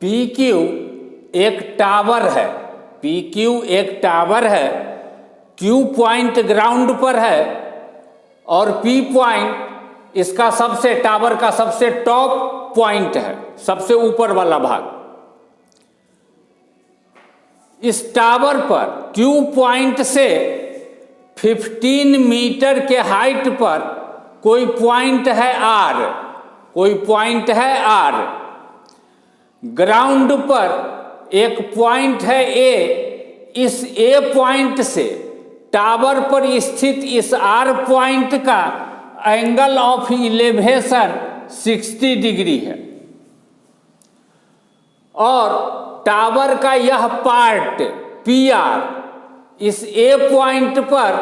P Q एक tower है, P Q एक टावर है, क्यू पॉइंट ग्राउंड पर है और पी पॉइंट इसका सबसे टावर का सबसे टॉप पॉइंट है, सबसे ऊपर वाला भाग। इस टावर पर क्यू पॉइंट से 15 मीटर के हाइट पर कोई पॉइंट है आर, कोई पॉइंट है आर। ग्राउंड पर एक पॉइंट है ए। इस ए पॉइंट से टावर पर स्थित इस आर पॉइंट का एंगल ऑफ इलेवेशन 60 डिग्री है और टावर का यह पार्ट पी आर इस ए पॉइंट पर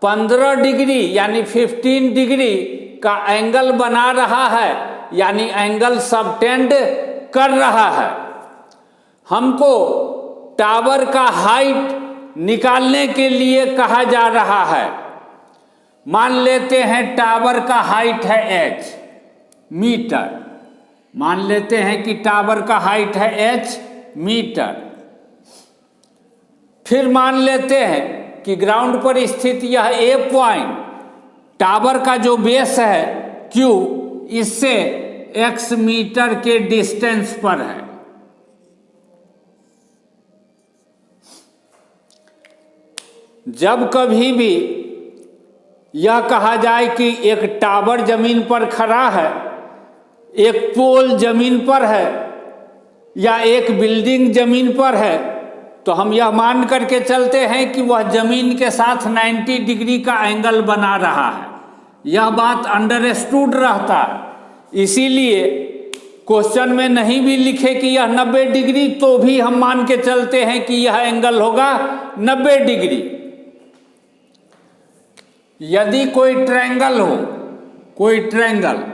15 डिग्री यानी 15 डिग्री का एंगल बना रहा है, यानी एंगल सबटेंड कर रहा है। हमको टावर का हाइट निकालने के लिए कहा जा रहा है। मान लेते हैं टावर का हाइट है h मीटर, मान लेते हैं कि टावर का हाइट है h मीटर। फिर मान लेते हैं कि ग्राउंड पर स्थित यह ए पॉइंट टावर का जो बेस है Q, इससे x मीटर के डिस्टेंस पर है। जब कभी भी यह कहा जाए कि एक टावर जमीन पर खड़ा है, एक पोल जमीन पर है या एक बिल्डिंग जमीन पर है, तो हम यह मान करके चलते हैं कि वह जमीन के साथ 90 डिग्री का एंगल बना रहा है। यह बात अंडरस्टूड रहता है। इसीलिए क्वेश्चन में नहीं भी लिखे कि यह 90 डिग्री तो भी हम मान के चलते हैं कि यह एंगल होगा 90 डिग्री। यदि कोई ट्रायंगल हो, कोई ट्रायंगल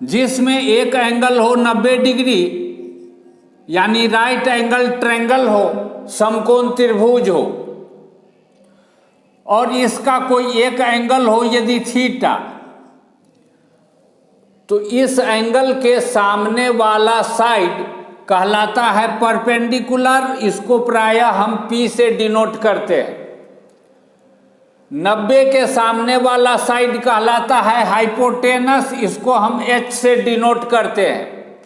जिसमें एक एंगल हो 90 डिग्री यानी राइट एंगल ट्रायंगल हो, समकोण त्रिभुज हो, और इसका कोई एक एंगल हो यदि थीटा, तो इस एंगल के सामने वाला साइड कहलाता है परपेंडिकुलर। इसको प्रायः हम P से डिनोट करते हैं। 90 के सामने वाला साइड कहलाता है हाइपोटेनस, इसको हम H से डिनोट करते हैं।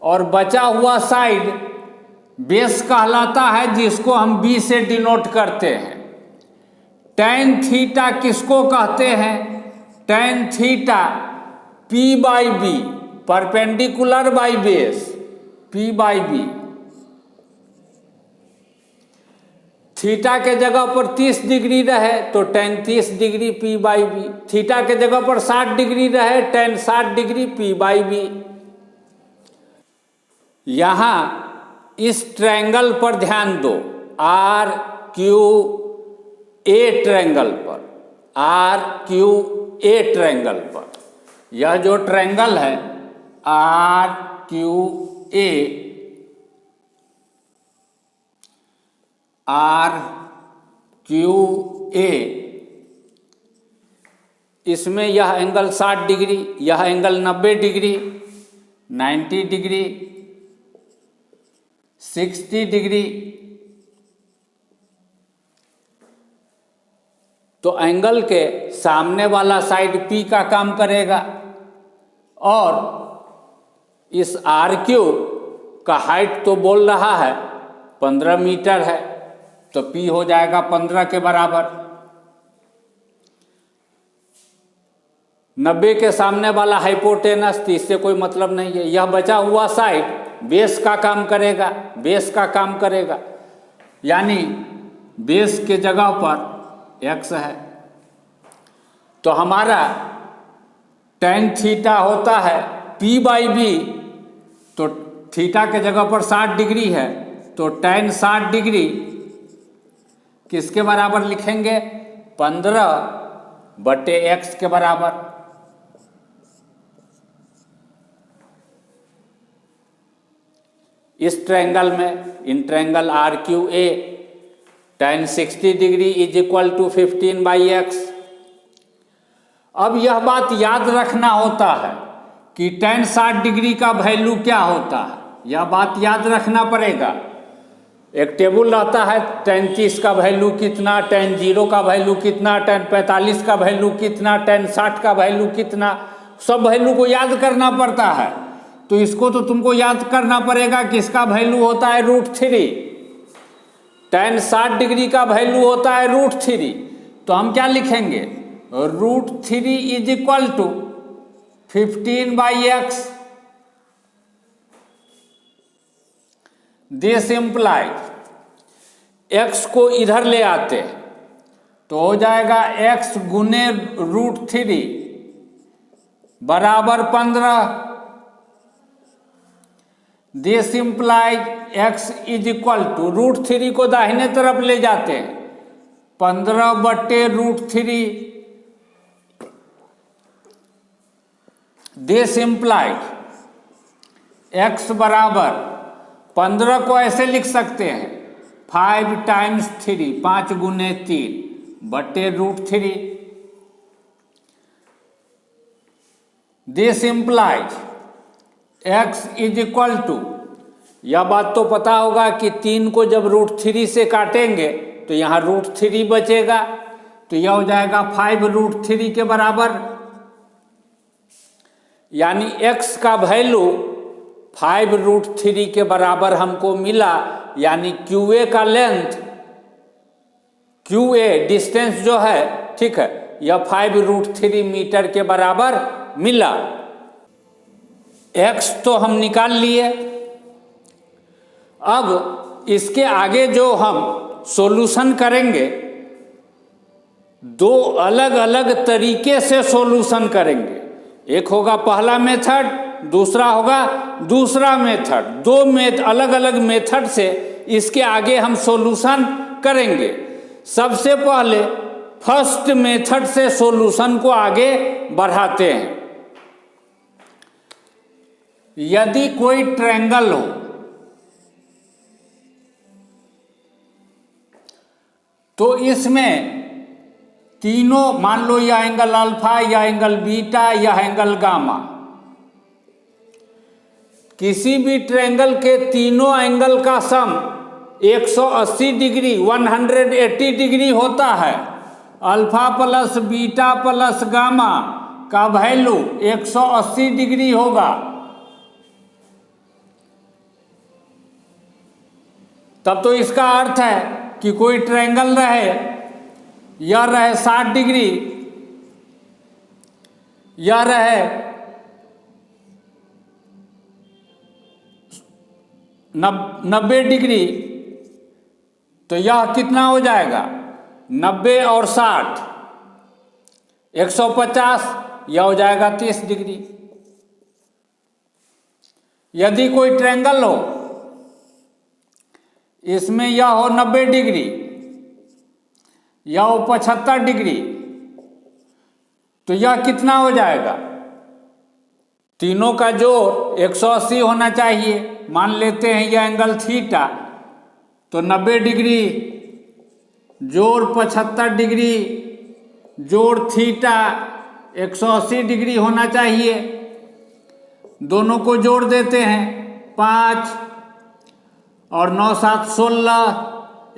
और बचा हुआ साइड बेस कहलाता है, जिसको हम B से डिनोट करते हैं। tan थीटा किसको कहते हैं? tan theta P by B, perpendicular by base, P by B. Theta के जगह पर 30 डिग्री रहे तो tan 30 degree P by B, theta के जगह पर 60 डिग्री रहे tan 60 degree P by B. यहाँ इस ट्रायंगल पर ध्यान दो, आर क्यू ए ट्रायंगल पर, आर क्यू ए ट्रायंगल पर। यह जो ट्रायंगल है R Q A, R Q A, इसमें यह एंगल 60 डिग्री, यह एंगल 90 डिग्री, 90 डिग्री, 60 डिग्री। तो एंगल के सामने वाला साइड P का काम करेगा और इस आर क्यू का हाइट तो बोल रहा है 15 मीटर है, तो P हो जाएगा 15 के बराबर। 90 के सामने वाला हाइपोटेनस, तो इससे कोई मतलब नहीं है। यह बचा हुआ साइड बेस का काम करेगा, बेस का काम करेगा, यानी बेस के जगह पर x है। तो हमारा tan थीटा होता है P बाई बी, तो थीटा के जगह पर 60 डिग्री है, तो tan 60 डिग्री किसके बराबर लिखेंगे? 15/x के बराबर। इस ट्रायंगल में, in triangle R Q A, tan 60 degree is equal to 15/x। अब यह बात याद रखना होता है कि tan 60 डिग्री का वैल्यू क्या होता है, यह बात याद रखना पड़ेगा। एक टेबल रहता है, tan 30 का वैल्यू कितना, tan 0 का वैल्यू कितना, tan 45 का वैल्यू कितना, tan 60 का वैल्यू कितना, सब वैल्यू को याद करना पड़ता है। तो इसको तो तुमको याद करना पड़ेगा कि इसका वैल्यू होता है √3, tan 60 डिग्री का वैल्यू होता है √3। तो हम क्या लिखेंगे, √3 is equal to 15/x। This implies x को इधर ले आते तो हो जाएगा x गुने √3 बराबर 15। This implies x is equal to √3 को दाहिने तरफ ले जाते हैं, 15/√3। दिस इम्प्लाइज x बराबर 15 को ऐसे लिख सकते हैं 5 टाइम्स 3, 5 गुने 3/√3। This implies x is equal to, यह बात तो पता होगा कि 3 को जब √3 से काटेंगे तो यहाँ √3 बचेगा, तो यह हो जाएगा 5√3 के बराबर। यानी x का वैल्यू 5√3 के बराबर हमको मिला। यानी QA का लेंथ, QA डिस्टेंस जो है, ठीक है, यह 5√3 मीटर के बराबर मिला। x तो हम निकाल लिए। अब इसके आगे जो हम सॉल्यूशन करेंगे, दो अलग अलग तरीके से सॉल्यूशन करेंगे। एक होगा पहला मेथड, दूसरा होगा दूसरा मेथड। दो अलग अलग मेथड से इसके आगे हम सॉल्यूशन करेंगे। सबसे पहले फर्स्ट मेथड से सॉल्यूशन को आगे बढ़ाते हैं। यदि कोई ट्रायंगल हो तो इसमें तीनों, मान लो यह एंगल अल्फा, या एंगल बीटा, या एंगल गामा, किसी भी ट्रायंगल के तीनों एंगल का सम 180 डिग्री 180 डिग्री होता है। Alpha plus beta plus gamma का वैल्यू 180 डिग्री होगा। तब तो इसका अर्थ है कि कोई ट्रायंगल रहे, यह रहे 60 डिग्री, यह रहे 90 डिग्री, तो यह कितना हो जाएगा, 90 और 60 150, यह हो जाएगा 30 डिग्री। यदि कोई ट्रायंगल हो, इसमें यह हो 90 डिग्री, यह हो 75 डिग्री, तो यह कितना हो जाएगा, तीनों का जोड़ 180 होना चाहिए। मान लेते हैं यह एंगल थीटा, तो 90 डिग्री जोड़ 75 डिग्री जोड़ थीटा 180 डिग्री होना चाहिए। दोनों को जोड़ देते हैं, 5 और 9 7 16,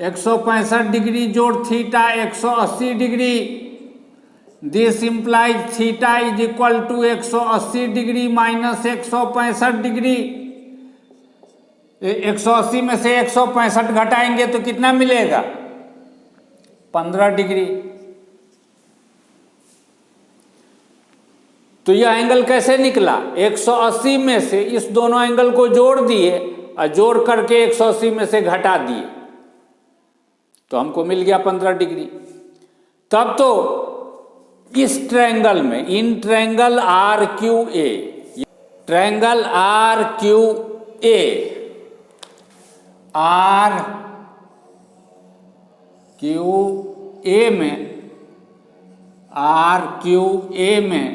165 डिग्री जोड़ थीटा 180 degree. This implies theta is equal to 180 degree minus 165 degree. 180 में से 165 घटाएंगे तो कितना मिलेगा, 15 डिग्री। तो यह एंगल कैसे निकला, 180 में से इस दोनों एंगल को जोड़ दिए और जोड़ करके 180 में से घटा दिए, तो हमको मिल गया 15 डिग्री। तब तो इस ट्रायंगल में, in triangle RQA, triangle RQA, RQA में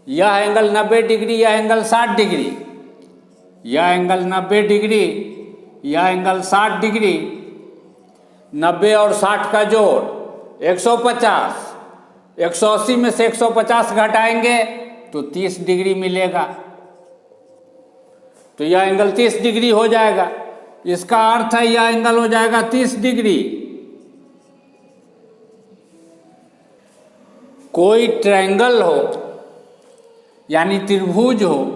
यह एंगल 90 डिग्री, यह एंगल 60 डिग्री, यह एंगल 90 डिग्री, यह एंगल 60 डिग्री, 90 और 60 का जोड़ 150, 180 में से 150 घटाएंगे तो 30 डिग्री मिलेगा, तो यह एंगल 30 डिग्री हो जाएगा। इसका अर्थ है यह एंगल हो जाएगा 30 डिग्री। कोई ट्रायंगल हो यानी त्रिभुज हो,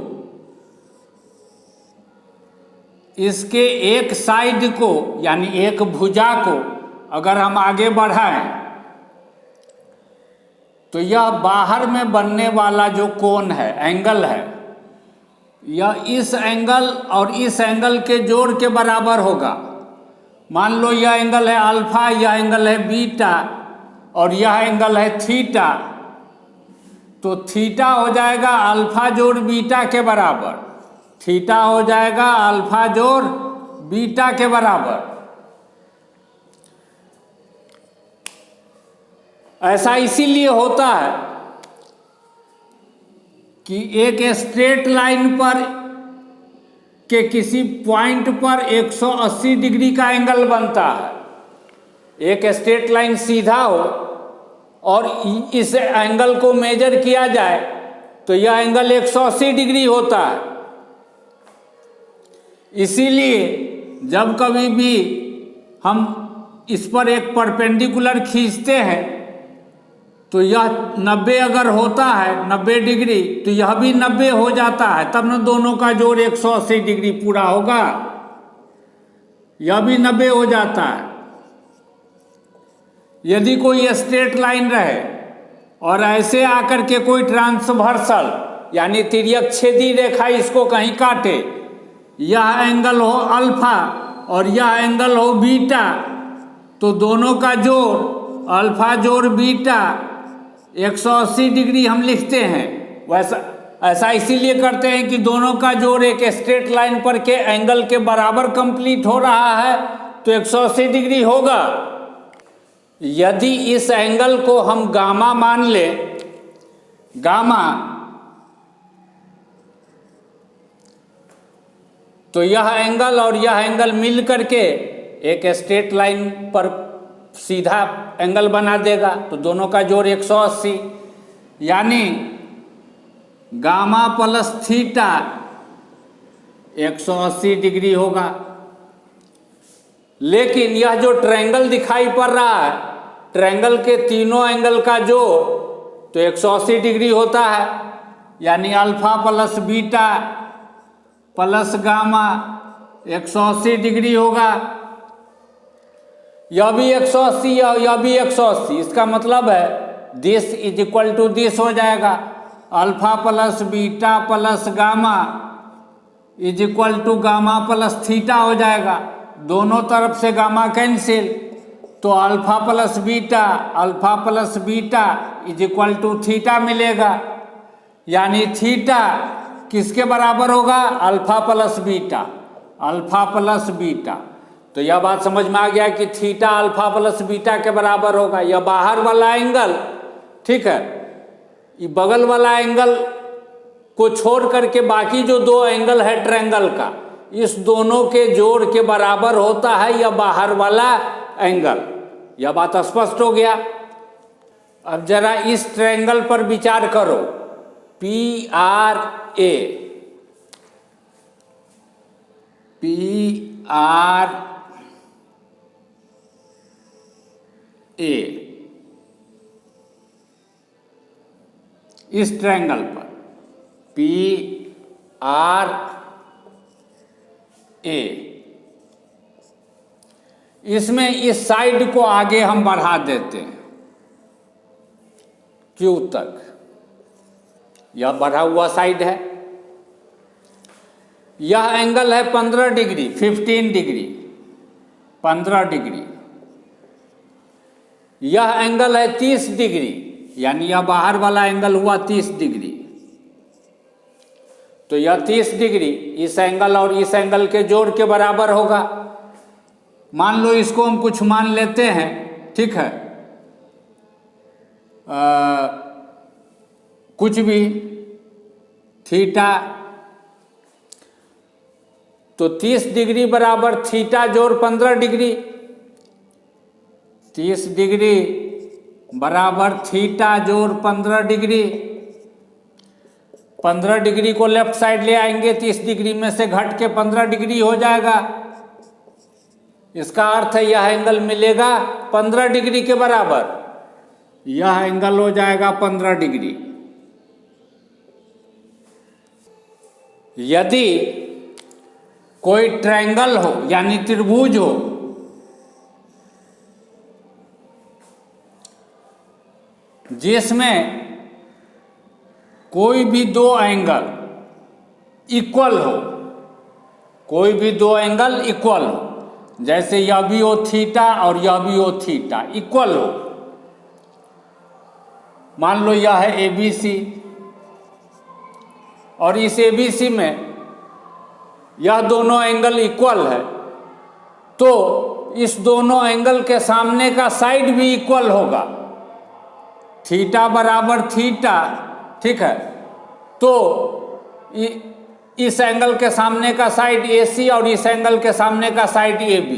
इसके एक साइड को यानी एक भुजा को अगर हम आगे बढ़ाएं तो यह बाहर में बनने वाला जो कोण है, एंगल है, यह इस एंगल और इस एंगल के जोड़ के बराबर होगा। मान लो यह एंगल है अल्फा, यह एंगल है बीटा और यह एंगल है थीटा, तो थीटा हो जाएगा अल्फा जोड़ बीटा के बराबर, थीटा हो जाएगा अल्फा जोड़ बीटा के बराबर। ऐसा इसीलिए होता है कि एक स्ट्रेट लाइन पर के किसी पॉइंट पर 180 डिग्री का एंगल बनता है। एक स्ट्रेट लाइन सीधा हो और इस एंगल को मेजर किया जाए तो यह एंगल 180 डिग्री होता है। इसीलिए जब कभी भी हम इस पर एक परपेंडिकुलर खींचते हैं तो यह 90 अगर होता है 90 डिग्री तो यह भी 90 हो जाता है, तब न दोनों का जोड़ 180 डिग्री पूरा होगा, यह भी 90 हो जाता है। यदि कोई स्ट्रेट लाइन रहे और ऐसे आकर के कोई ट्रांसवर्सल यानी तिर्यक छेदी रेखा इसको कहीं काटे, यह एंगल हो अल्फा और यह एंगल हो बीटा, तो दोनों का जोड़ अल्फा जोड़ बीटा 180 डिग्री हम लिखते हैं। वैसा ऐसा इसीलिए करते हैं कि दोनों का जोड़ एक स्ट्रेट लाइन पर के एंगल के बराबर कंप्लीट हो रहा है तो 180 डिग्री होगा। यदि इस एंगल को हम गामा मान लें, गामा, तो यह एंगल और यह एंगल मिल करके एक स्ट्रेट लाइन पर सीधा एंगल बना देगा, तो दोनों का जोड़ 180 यानी गामा प्लस थीटा 180 डिग्री होगा। लेकिन यह जो ट्रायंगल दिखाई पड़ रहा है, ट्रायंगल के तीनों एंगल का जोड़ तो 180 डिग्री होता है, यानी alpha plus beta plus gamma 180 degree होगा। यह भी 180, यह भी 180, इसका मतलब है this is equal to this हो जाएगा। Alpha plus beta plus gamma is equal to gamma plus theta हो जाएगा। दोनों तरफ से गामा कैंसिल, तो alpha plus beta is equal to theta मिलेगा, यानी थीटा किसके बराबर होगा? Alpha plus beta. तो यह बात समझ में आ गया कि थीटा अल्फा प्लस बीटा के बराबर होगा। यह बाहर वाला एंगल, ठीक है, ये बगल वाला एंगल को छोड़ करके बाकी जो दो एंगल है ट्रायंगल का, इस दोनों के जोड़ के बराबर होता है यह बाहर वाला एंगल। यह बात स्पष्ट हो गया। अब जरा इस ट्रायंगल पर विचार करो, PRA, इस ट्रायंगल पर PRA, इसमें इस साइड को आगे हम बढ़ा देते हैं Q तक, यह बढ़ा हुआ साइड है। यह एंगल है 15 डिग्री, 15 डिग्री। यह एंगल है 30 डिग्री, यानी यह बाहर वाला एंगल हुआ 30 डिग्री। तो यह 30 डिग्री इस एंगल और इस एंगल के जोड़ के बराबर होगा। मान लो इसको हम कुछ मान लेते हैं, ठीक है, कुछ भी थीटा, तो 30 डिग्री बराबर थीटा जोड़ 15 डिग्री, 30 डिग्री बराबर थीटा जोड़ 15 डिग्री। 15 डिग्री को लेफ्ट साइड ले आएंगे 30 डिग्री में से घट के 15 डिग्री हो जाएगा। इसका अर्थ है यह एंगल मिलेगा 15 डिग्री के बराबर। यह एंगल हो जाएगा 15 डिग्री। यदि कोई ट्रायंगल हो यानी त्रिभुज हो, जिसमें कोई भी दो एंगल इक्वल हो, कोई भी दो एंगल इक्वल हो, जैसे यह भी हो थीटा और यह भी हो थीटा, इक्वल हो। मान लो यह है ABC और इस ABC में यह दोनों एंगल इक्वल है, तो इस दोनों एंगल के सामने का साइड भी इक्वल होगा। थीटा बराबर थीटा, ठीक है, तो इस एंगल के सामने का साइड AC और इस एंगल के सामने का साइड AB,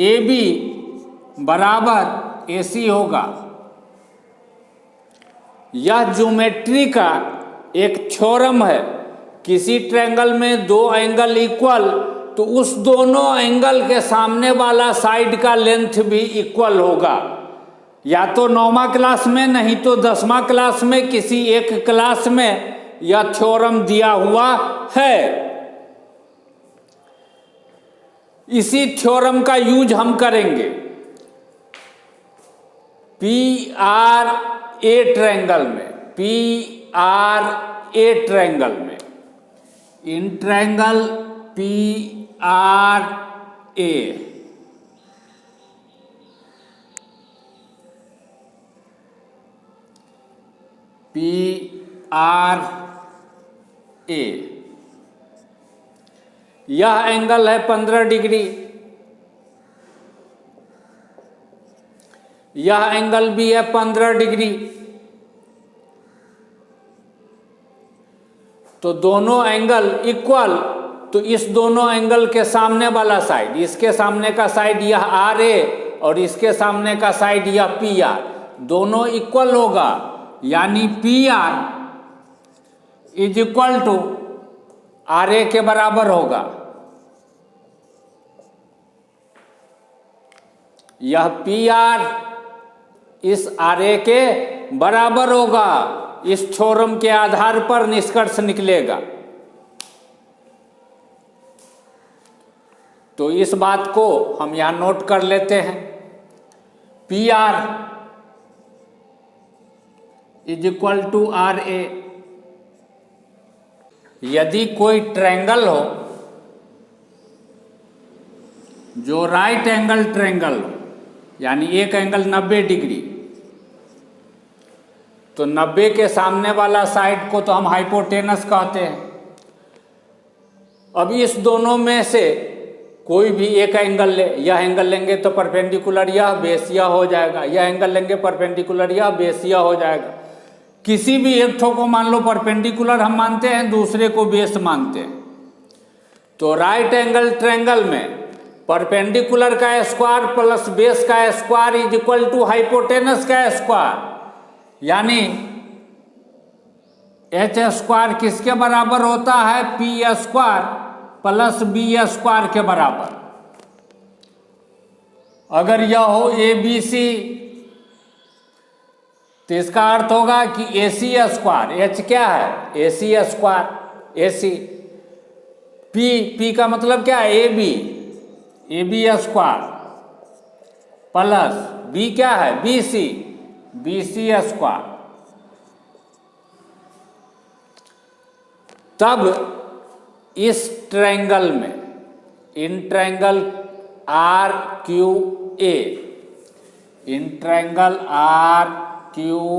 AB बराबर AC होगा। यह ज्योमेट्री का एक थ्योरम है। किसी ट्रायंगल में दो एंगल इक्वल, तो उस दोनों एंगल के सामने वाला साइड का लेंथ भी इक्वल होगा। या तो 9वां क्लास में, नहीं तो 10वां क्लास में, किसी एक क्लास में यह थ्योरम दिया हुआ है। इसी थ्योरम का यूज हम करेंगे PRA ट्रायंगल में, PRA ट्रायंगल में, इन ट्रायंगल PRA यह एंगल है 15 डिग्री, यह एंगल भी है 15 डिग्री। तो दोनों एंगल इक्वल, तो इस दोनों एंगल के सामने वाला साइड, इसके सामने का साइड यह RA और इसके सामने का साइड यह PR, दोनों इक्वल होगा। यानी PR is equal to RA के बराबर होगा। यह PR इस RA के बराबर होगा। इस थ्योरम के आधार पर निष्कर्ष निकलेगा। तो इस बात को हम यहां नोट कर लेते हैं। PR is equal to RA। यदि कोई ट्रायंगल हो जो राइट एंगल ट्रायंगल हो, यानी एक एंगल 90 डिग्री, तो 90 के सामने वाला साइड को तो हम हाइपोटेनस कहते हैं। अब इस दोनों में से कोई भी एक एंगल ले, यह एंगल लेंगे तो परपेंडिकुलर यह बेस यह हो जाएगा, यह एंगल लेंगे परपेंडिकुलर यह बेस यह हो जाएगा। किसी भी एक ठो को मान लो परपेंडिकुलर हम मानते हैं, दूसरे को बेस मानते हैं। तो राइट एंगल ट्रायंगल में परपेंडिकुलर का स्क्वायर प्लस बेस का square is equal to hypotenuse का स्क्वायर, यानी H स्क्वायर किसके बराबर होता है? P square plus B square के बराबर। अगर यह हो ABC, तो इसका अर्थ होगा कि AC स्क्वायर, H क्या है? AC square, AC। P का मतलब क्या है? AB स्क्वायर प्लस B क्या है? BC square. तब इस ट्रायंगल में, in triangle RQA, in triangle RQA,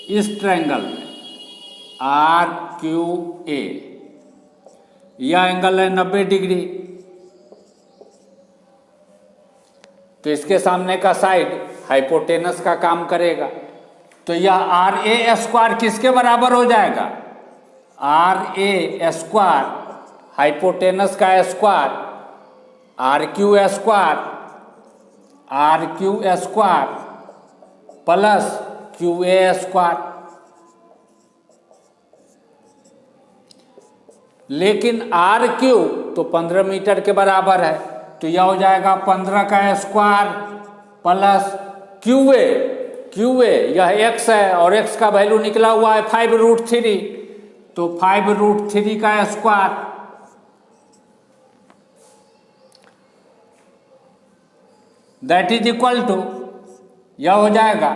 इस ट्रायंगल में RQA, यह एंगल है 90 डिग्री। तो इसके सामने का साइड हाइपोटेनस का काम करेगा। तो यह RA स्क्वायर किसके बराबर हो जाएगा? RA स्क्वायर हाइपोटेनस का square RQ square R Q square plus Q A square. लेकिन आर क्यू तो 15 मीटर के बराबर है, तो यह हो जाएगा 15 का स्क्वायर प्लस क्यू ए यह x है और x का वैल्यू निकला हुआ है 5√3, तो 5√3 का square that is equal to, यह हो जाएगा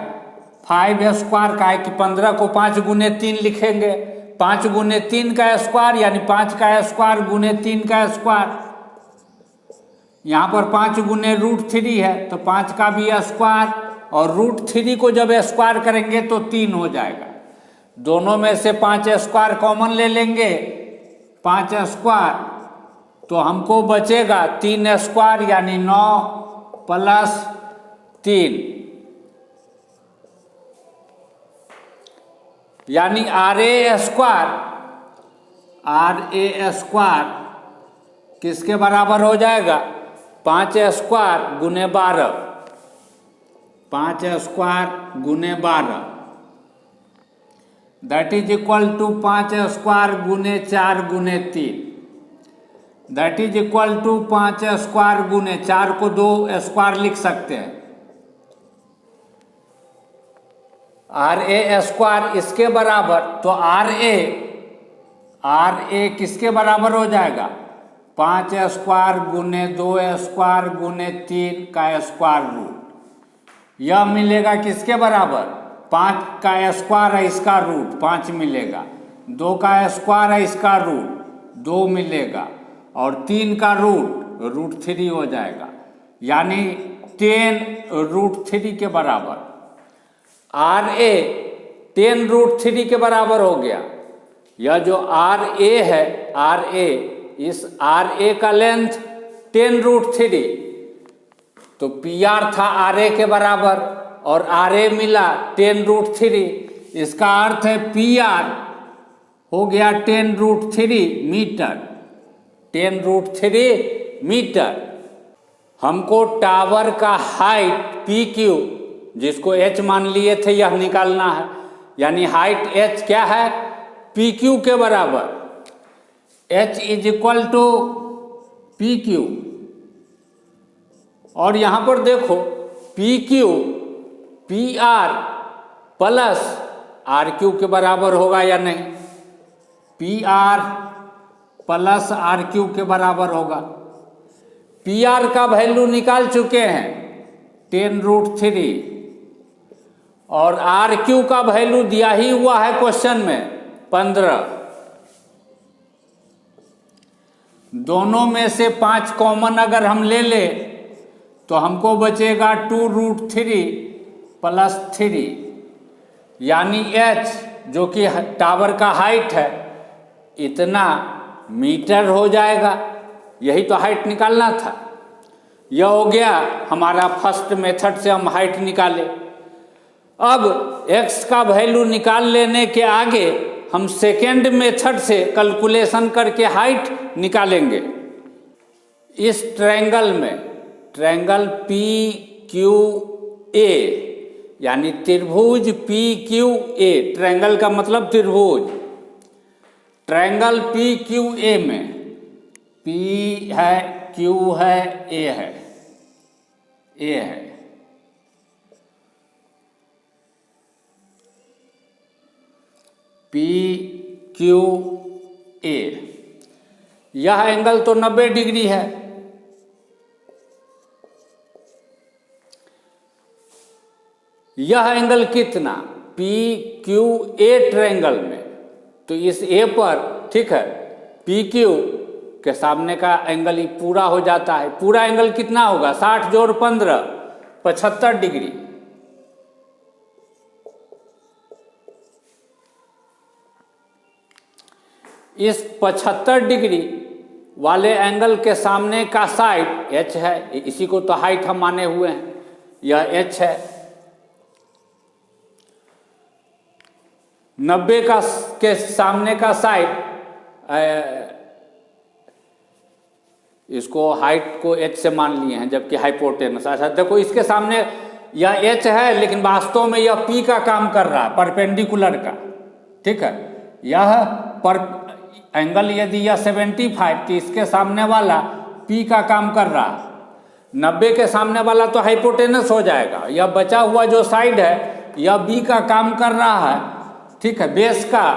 5 स्क्वायर का है कि 15 को 5 गुने 3 लिखेंगे, 5 गुने 3 का स्क्वायर यानी 5 का स्क्वायर गुने 3 का स्क्वायर। यहाँ पर 5 गुने √3 है तो 5 का भी स्क्वायर, और √3 को जब स्क्वायर करेंगे तो 3 हो जाएगा। दोनों में से 5 स्क्वायर कॉमन ले लेंगे, 5 स्क्वायर तो हमको बचेगा 3 स्क्वायर यानी 9 प्लस 3 यानी आर ए स्क्वायर किसके बराबर हो जाएगा? 5 स्क्वायर गुने 12, 5 स्क्वायर गुने 12 that is equal to 5 square गुने 4 गुने 3 that is equal to 5 square गुने 4 को 2 स्क्वायर लिख सकते हैं, आर ए स्क्वायर इसके बराबर, तो आर ए किसके बराबर हो जाएगा? 5 स्क्वायर गुने 2 स्क्वायर गुने 3 का स्क्वायर रूट। यह मिलेगा किसके बराबर? 5 का स्क्वायर है इसका रूट 5 मिलेगा, 2 का स्क्वायर है इसका रूट 2 मिलेगा, और 3 का रूट √3 हो जाएगा, यानी 10√3 के बराबर। आर ए 10√3 के बराबर हो गया। यह जो आर ए है, आर ए, इस आर ए का लेंथ 10√3, तो पी आर था आर ए के बराबर और आर ए मिला 10√3, इसका अर्थ है पी आर हो गया 10√3 मीटर, 10√3 मीटर। हमको टावर का हाइट पी क्यू, जिसको h मान लिए थे, यह निकालना है, यानी हाइट h क्या है? पी क्यू के बराबर, h is equal to P Q. और यहाँ पर देखो P Q P R plus R Q के बराबर होगा या नहीं? P R plus R Q के बराबर होगा। पी आर का वैल्यू निकाल चुके हैं 10√3, और आर क्यू का वैल्यू दिया ही हुआ है क्वेश्चन में 15। दोनों में से 5 कॉमन अगर हम ले ले तो हमको बचेगा 2√3 प्लस 3, यानी h जो कि टावर का हाइट है इतना मीटर हो जाएगा। यही तो हाइट निकालना था। यह हो गया हमारा फर्स्ट मेथड से हम हाइट निकाले। अब x का वैल्यू निकाल लेने के आगे हम सेकेंड मेथड से कैलकुलेशन करके हाइट निकालेंगे। इस ट्रायंगल में, ट्रायंगल पी क्यू ए यानी त्रिभुज पी क्यू ए, ट्रायंगल का मतलब त्रिभुज, ट्रायंगल पी क्यू ए में P है, Q है, A है, A है। P Q A, यह एंगल तो 90 डिग्री है। यह एंगल कितना? पी क्यू ए ट्रायंगल में, तो इस ए पर, ठीक है, पी क्यू के सामने का एंगल पूरा हो जाता है। पूरा एंगल कितना होगा? 60 जोड़ 15 75 डिग्री। इस 75 डिग्री वाले एंगल के सामने का साइड h है, इसी को तो हाइट हम माने हुए हैं, यह h है। 90 का के सामने का साइड इसको हाइट को h से मान लिए हैं, जबकि हाइपोटेनस। अच्छा देखो, इसके सामने यह h है, लेकिन वास्तव में यह P का काम कर रहा है, परपेंडिकुलर का। ठीक है, यह पर एंगल यदि यह 75 तो इसके सामने वाला P का काम कर रहा है। 90 के सामने वाला तो हाइपोटेनस हो जाएगा। यह बचा हुआ जो साइड है यह B का काम कर रहा है। ठीक है, बेस का,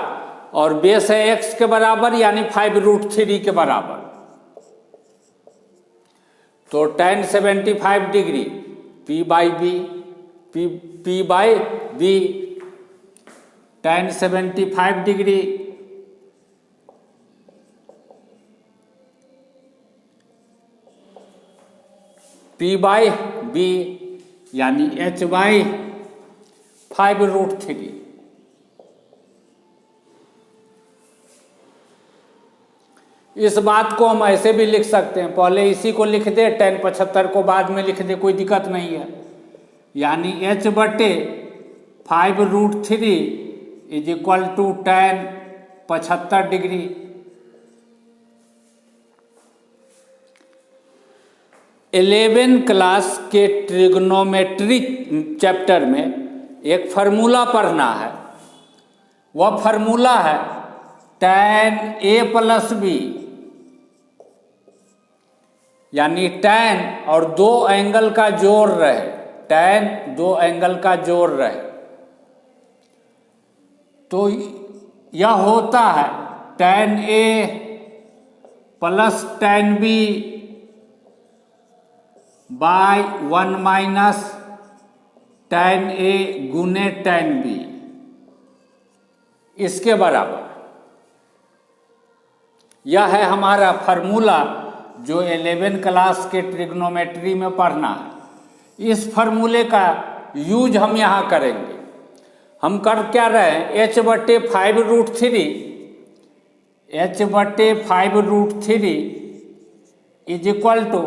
और बेस है x के बराबर यानी 5√3 के बराबर। तो tan 75 degree P by B, tan 75 degree P by B यानी h बाई 5√3। इस बात को हम ऐसे भी लिख सकते हैं, पहले इसी को लिख दे, tan 75 को बाद में लिख दे, कोई दिक्कत नहीं है। यानी h बटे 5√3 is equal to tan 75 degree. Eleventh class के ट्रिग्नोमेट्री चैप्टर में एक फार्मूला पढ़ना है। वह फार्मूला है tan a प्लस बी, यानी tan और दो एंगल का जोड़ रहे, tan दो एंगल का जोड़ रहे, तो यह होता है tan a plus tan b by 1 minus tan a गुने tan b, इसके बराबर। यह है हमारा फार्मूला जो 11 क्लास के ट्रिग्नोमेट्री में पढ़ना है। इस फार्मूले का यूज हम यहाँ करेंगे। हम कर क्या रहे हैं, h बटे 5√3, h बटे 5√3 इज इक्वल टू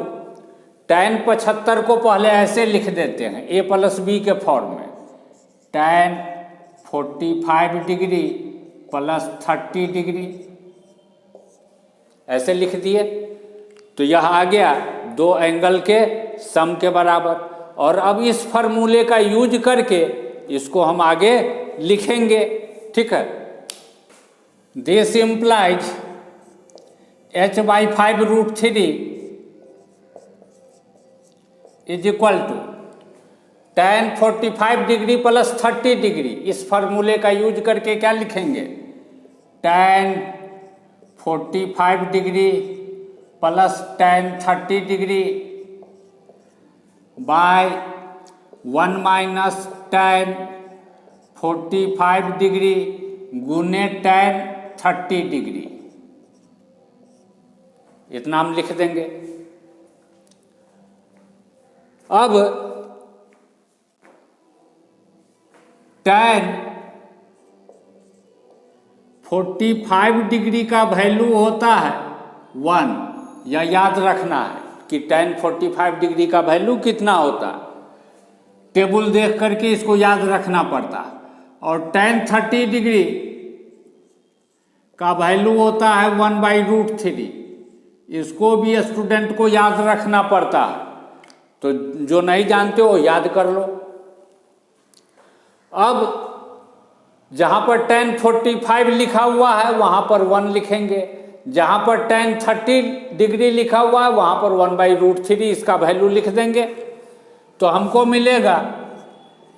tan 75 को पहले ऐसे लिख देते हैं a प्लस बी के फॉर्म में, tan 45 डिग्री प्लस 30 डिग्री, ऐसे लिख दिए। तो यह आ गया दो एंगल के सम के बराबर। और अब इस फार्मूले का यूज करके इसको हम आगे लिखेंगे। ठीक है, this implies h by 5√3 is equal to tan 45 degree plus 30 degree. इस फार्मूले का यूज करके क्या लिखेंगे, tan 45 degree plus tan 30 degree by 1 minus tan 45 degree गुने tan 30 डिग्री, इतना हम लिख देंगे। अब tan 45 डिग्री का वैल्यू होता है 1, या याद रखना है कि tan 45 डिग्री का वैल्यू कितना होता है, टेबल देख करके इसको याद रखना पड़ता है। और tan 30 डिग्री का वैल्यू होता है 1/√3, इसको भी स्टूडेंट को याद रखना पड़ता है। तो जो नहीं जानते हो याद कर लो। अब जहाँ पर tan 45 लिखा हुआ है वहाँ पर 1 लिखेंगे, जहाँ पर tan 30 डिग्री लिखा हुआ है वहाँ पर 1/√3 इसका वैल्यू लिख देंगे। तो हमको मिलेगा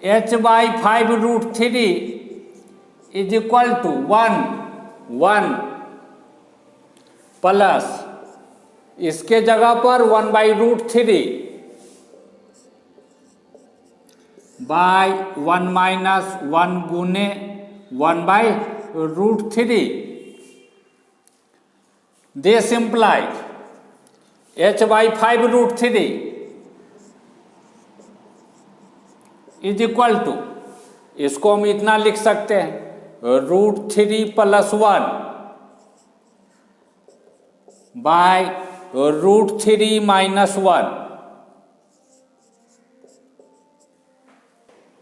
h by 5√3 is equal to 1 plus इसके जगह पर 1/√3 बाय 1 माइनस 1 गुने 1/√3। This implies h by 5√3 is equal to, इसको हम इतना लिख सकते हैं √3 प्लस 1 बाय √3 माइनस 1।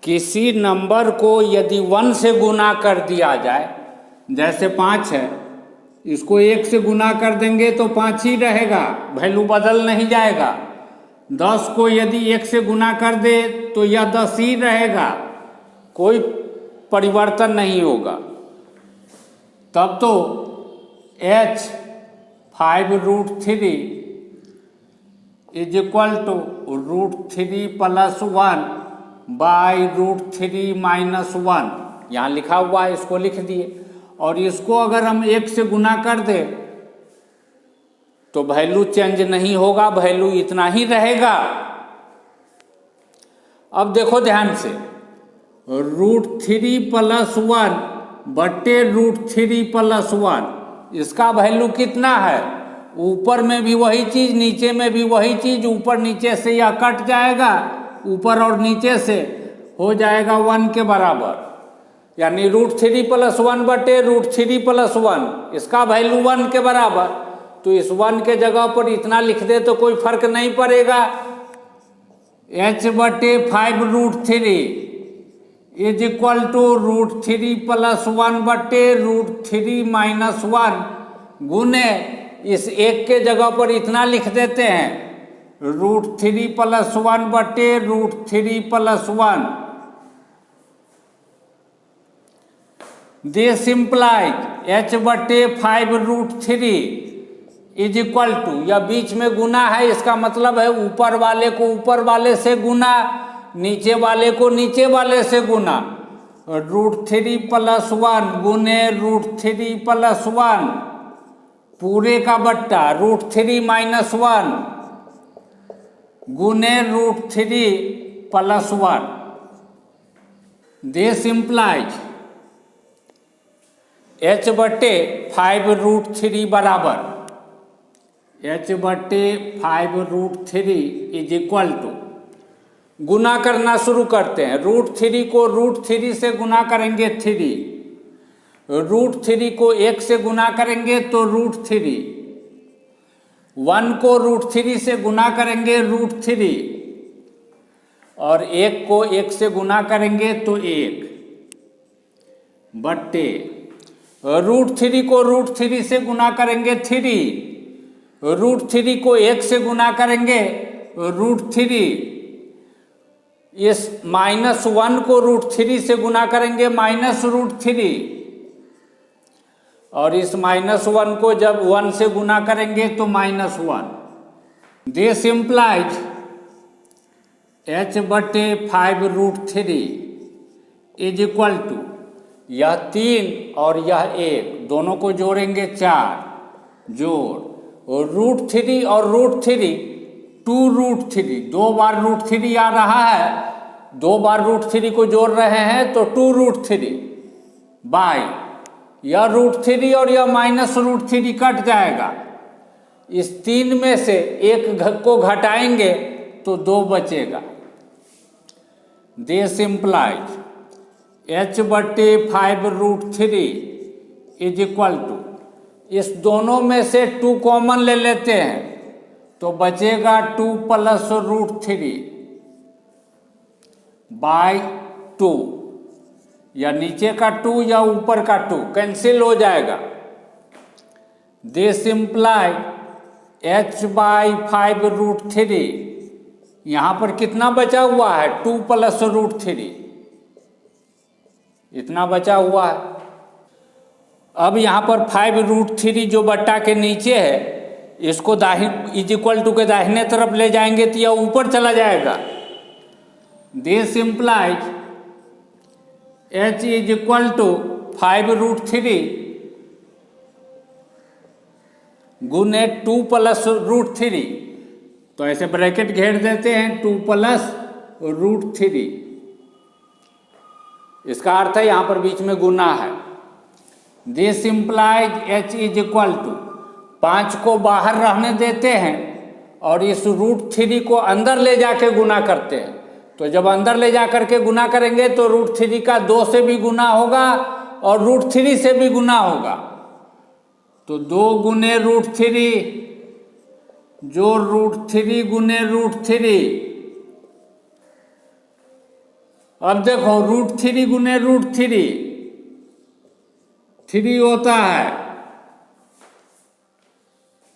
किसी नंबर को यदि 1 से गुना कर दिया जाए, जैसे 5 है इसको 1 से गुना कर देंगे तो 5 ही रहेगा, वैल्यू बदल नहीं जाएगा। 10 को यदि 1 से गुना कर दे तो यह 10 ही रहेगा, कोई परिवर्तन नहीं होगा। तब तो h 5√3 is equal to √3 + 1 by √3 - 1, यहाँ लिखा हुआ है, इसको लिख दिए। और इसको अगर हम 1 से गुना कर दे तो वैल्यू चेंज नहीं होगा, वैल्यू इतना ही रहेगा। अब देखो ध्यान से, √3 + 1 बटे √3 + 1, इसका वैल्यू कितना है? ऊपर में भी वही चीज, नीचे में भी वही चीज, ऊपर नीचे से यह कट जाएगा, ऊपर और नीचे से हो जाएगा 1 के बराबर, यानी √3 + 1 बटे √3 + 1, इसका वैल्यू 1 के बराबर। तो इस 1 के जगह पर इतना लिख दे तो कोई फर्क नहीं पड़ेगा। h बटे 5√3 इज इक्वल टू √3 + 1 बटे √3 - 1 गुने इस 1 के जगह पर इतना लिख देते हैं, √3 + 1 बटे √3 + 1। दिस इम्प्लाइज h बटे 5√3 इज इक्वल टू, यह बीच में गुना है, इसका मतलब है ऊपर वाले को ऊपर वाले से गुना, नीचे वाले को नीचे वाले से गुना, √3 + 1 गुने √3 + 1 पूरे का बट्टा √3 - 1 गुने √3 + 1। दिस इम्प्लाइज h बटे 5√3 बराबर h बटे 5√3 इज इक्वल टू, गुना करना शुरू करते हैं। √3 को √3 से गुना करेंगे 3, √3 को 1 से गुना करेंगे तो √3, 1 को √3 से गुना करेंगे √3, और 1 को 1 से गुना करेंगे तो 1 बट्टे √3 को √3 से गुना करेंगे 3, √3 को 1 से गुना करेंगे √3, इस -1 को √3 से गुना करेंगे -√3, और इस -1 को जब 1 से गुना करेंगे तो -1। दिस इम्प्लाइज h बटे 5√3 इज इक्वल टू, यह 3 और यह 1 दोनों को जोड़ेंगे 4, जोड़, और √3 और √3 2√3, 2 बार √3 आ रहा है, 2 बार √3 को जोड़ रहे हैं तो 2√3 बाय, यह √3 और यह -√3 कट जाएगा। इस 3 में से 1 को घटाएंगे तो 2 बचेगा। दिस इम्प्लाइज h बटे 5√3 इज इक्वल टू, इस दोनों में से 2 कॉमन ले लेते हैं तो बचेगा 2 + √3 बाय 2, या नीचे का 2 या ऊपर का 2 कैंसिल हो जाएगा। दिस इम्प्लाई h बाई 5√3, यहाँ पर कितना बचा हुआ है? 2 + √3, इतना बचा हुआ है। अब यहाँ पर 5√3 जो बट्टा के नीचे है, इसको इज इक्वल टू के दाहिने तरफ ले जाएंगे तो यह ऊपर चला जाएगा। This implies h is equal to 5√3 गुने 2 + √3, तो ऐसे ब्रैकेट घेर देते हैं 2 + √3, इसका अर्थ है यहाँ पर बीच में गुना है। This implies h is equal to, 5 को बाहर रहने देते हैं और इस √3 को अंदर ले जाके गुना करते हैं, तो जब अंदर ले जा करके गुना करेंगे तो √3 का 2 से भी गुना होगा और √3 से भी गुना होगा, तो 2 गुने √3 जो √3 गुने √3। अब देखो √3 गुने √3 3 होता है,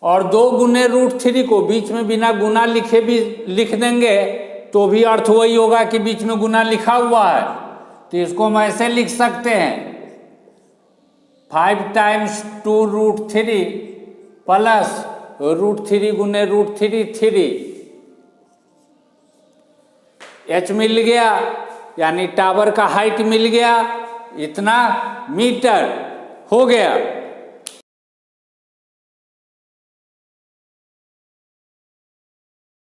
और 2 गुने √3 को बीच में बिना गुना लिखे भी लिख देंगे तो भी अर्थ वही होगा कि बीच में गुना लिखा हुआ है। तो इसको हम ऐसे लिख सकते हैं 5 टाइम्स 2√3 प्लस √3 गुने √3 3 h मिल गया, यानी टावर का हाइट मिल गया, इतना मीटर हो गया।